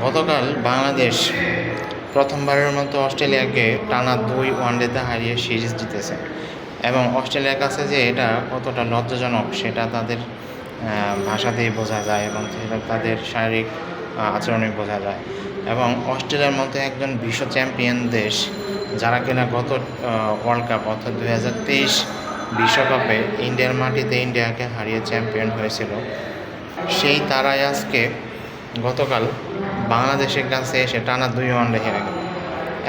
গতকাল বাংলাদেশ প্রথমবারের মতো অস্ট্রেলিয়াকে টানা 2 ওয়ানডেতে হারিয়ে সিরিজ জিতেছে এবং অস্ট্রেলিয়ার কাছে যে এটা কতটা লজ্জাজনক সেটা তাদের ভাষাতেই বোঝা যায় এবং সেটা তাদের শারীরিক আচরণে বোঝা যায়। এবং অস্ট্রেলিয়ার মতো একজন বিশ্ব চ্যাম্পিয়ন দেশ, যারা কিনা গত ওয়ার্ল্ড কাপ অর্থাৎ 2023 বিশ্বকাপে ইন্ডিয়ার মাটিতে ইন্ডিয়াকে হারিয়ে চ্যাম্পিয়ন হয়েছিল, সেই তারাই আজকে গতকাল বাংলাদেশের কাছে এসে টানা 2 ওয়ানডে হেরে গেল।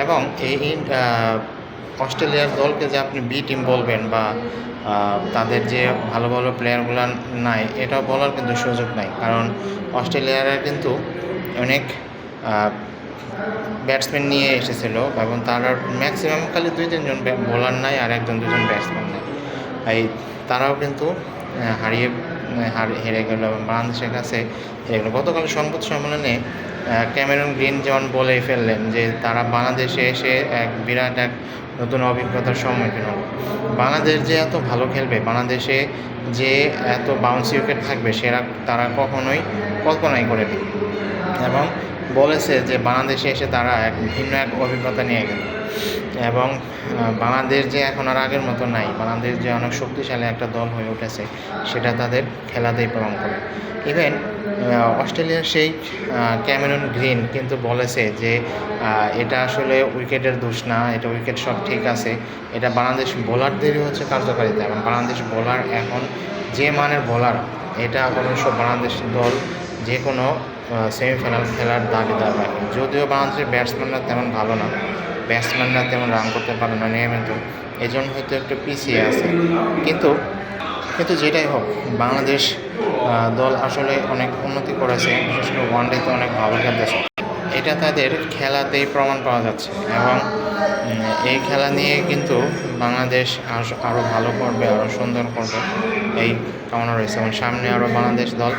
এবং এই অস্ট্রেলিয়ার দলকে যে আপনি বি টিম বলবেন বা তাদের যে ভালো ভালো প্লেয়ারগুলো নাই, এটা বলার কিন্তু সুযোগ নাই, কারণ অস্ট্রেলিয়ারা কিন্তু অনেক ব্যাটসম্যান নিয়ে এসেছিল এবং তারা ম্যাক্সিমাম খালি 2-3 জন বোলার নাই আর 1-2 জন ব্যাটসম্যান নাই। তারাও কিন্তু হেরে গেল এবং বাংলাদেশের কাছে হেরে গেল। গতকাল সংবাদ সম্মেলনে ক্যামেরন গ্রিন যেমন বলেই ফেললেন যে তারা বাংলাদেশে এসে বিরাট এক নতুন অভিজ্ঞতার সম্মুখীন হলো। বাংলাদেশ যে এত ভালো খেলবে, বাংলাদেশে যে এত বাউন্সি উইকেট থাকবে সেটা তারা কখনোই কল্পনাই করেনি এবং বলেছে যে বাংলাদেশে এসে তারা ভিন্ন এক অভিজ্ঞতা নিয়ে গেল এবং বাংলাদেশ যে এখন আর আগের মতো নাই, বাংলাদেশ যে অনেক শক্তিশালী একটা দল হয়ে উঠেছে সেটা তাদের খেলাতেই প্রমাণ করে। ইভেন অস্ট্রেলিয়ার সেই ক্যামেরন গ্রিন কিন্তু বলেছে যে এটা আসলে উইকেটের দোষ না, এটা উইকেট সব ঠিক আছে, এটা বাংলাদেশ বোলারদেরই হচ্ছে কার্যকারিতা এবং বাংলাদেশ বোলার এখন যে মানের বোলার, এটা অবশ্য বাংলাদেশ দল যে কোনো সেমিফাইনাল খেলার দাবিদার রাখে। যদিও বাংলাদেশের ব্যাটসম্যানরা তেমন ভালো না, ব্যাটসম্যানরা তেমন রান করতে পারে না নিয়মিত, এই জন্য হয়তো একটু পিছিয়ে আছে। কিন্তু যেটাই হোক, বাংলাদেশ দল আসলে অনেক উন্নতি করেছে, বিশেষ করে ওয়ানডেতে অনেক ভালো খেলতেছে, এটা তাদের খেলাতেই প্রমাণ পাওয়া যাচ্ছে। এবং এই খেলা নিয়ে কিন্তু বাংলাদেশ আরও ভালো করবে, আরও সুন্দর করবে এই কামনা রয়েছে এবং সামনে আরও বাংলাদেশ দল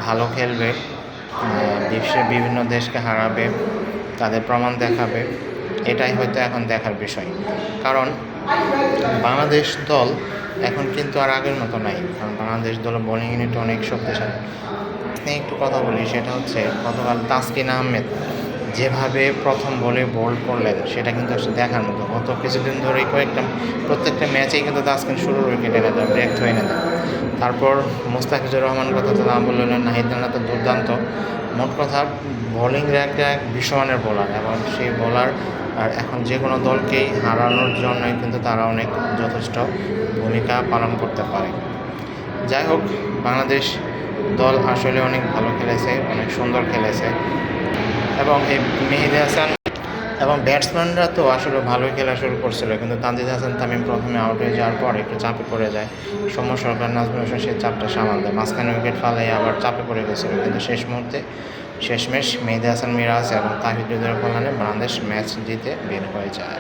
ভালো খেলবে, বিশ্বের বিভিন্ন দেশকে হারাবে, তাদের প্রমাণ দেখাবে। এটাই হয়তো এখন দেখার বিষয়, কারণ বাংলাদেশ দল এখন কিন্তু আর আগের মতো নাই, কারণ বাংলাদেশ দল বোলিং ইউনিট অনেক শক্তিশালী। একটু কথা বলি, সেটা হচ্ছে গতকাল তাসকিন আহমেদ যেভাবে প্রথম বলে বোল্ড করলেন সেটা কিন্তু আসলে দেখার মতো। গত কিছুদিন ধরেই প্রত্যেকটা ম্যাচেই কিন্তু তাসকিন শুরুর উইকেট এনে দেয়, ব্রেক থ্রো এনে দেয়। তারপর মুস্তাফিজুর রহমান কথা তো না বললেন, নাহিদ রানা তো দুর্দান্ত। মোট কথা বোলিংয়ের একটা বিশ্বমানের বোলার এবং সেই বোলার আর এখন যে কোনো দলকেই হারানোর জন্যই কিন্তু তারা অনেক যথেষ্ট ভূমিকা পালন করতে পারে। যাই হোক, বাংলাদেশ দল আসলে অনেক ভালো খেলেছে, অনেক সুন্দর খেলেছে এবং এই মেহেদী হাসান এবং ব্যাটসম্যানরা তো আসলে ভালোই খেলা শুরু করছিল, কিন্তু তানজিদ হাসান তামিম প্রথমে আউট হয়ে যাওয়ার পর একটু চাপে পড়ে যায়। সৌম্য সরকার, নাজমুল হোসেন সেই চাপটা সামাল দেয়, মাঝখানে উইকেট ফালাই আবার চাপে পড়ে গেছিল, কিন্তু শেষমেশ মেহেদী হাসান, মিরাজ এবং তাহিদ হৃদয়ের কল্যাণে বাংলাদেশ ম্যাচ জিতে বের হয়ে যায়।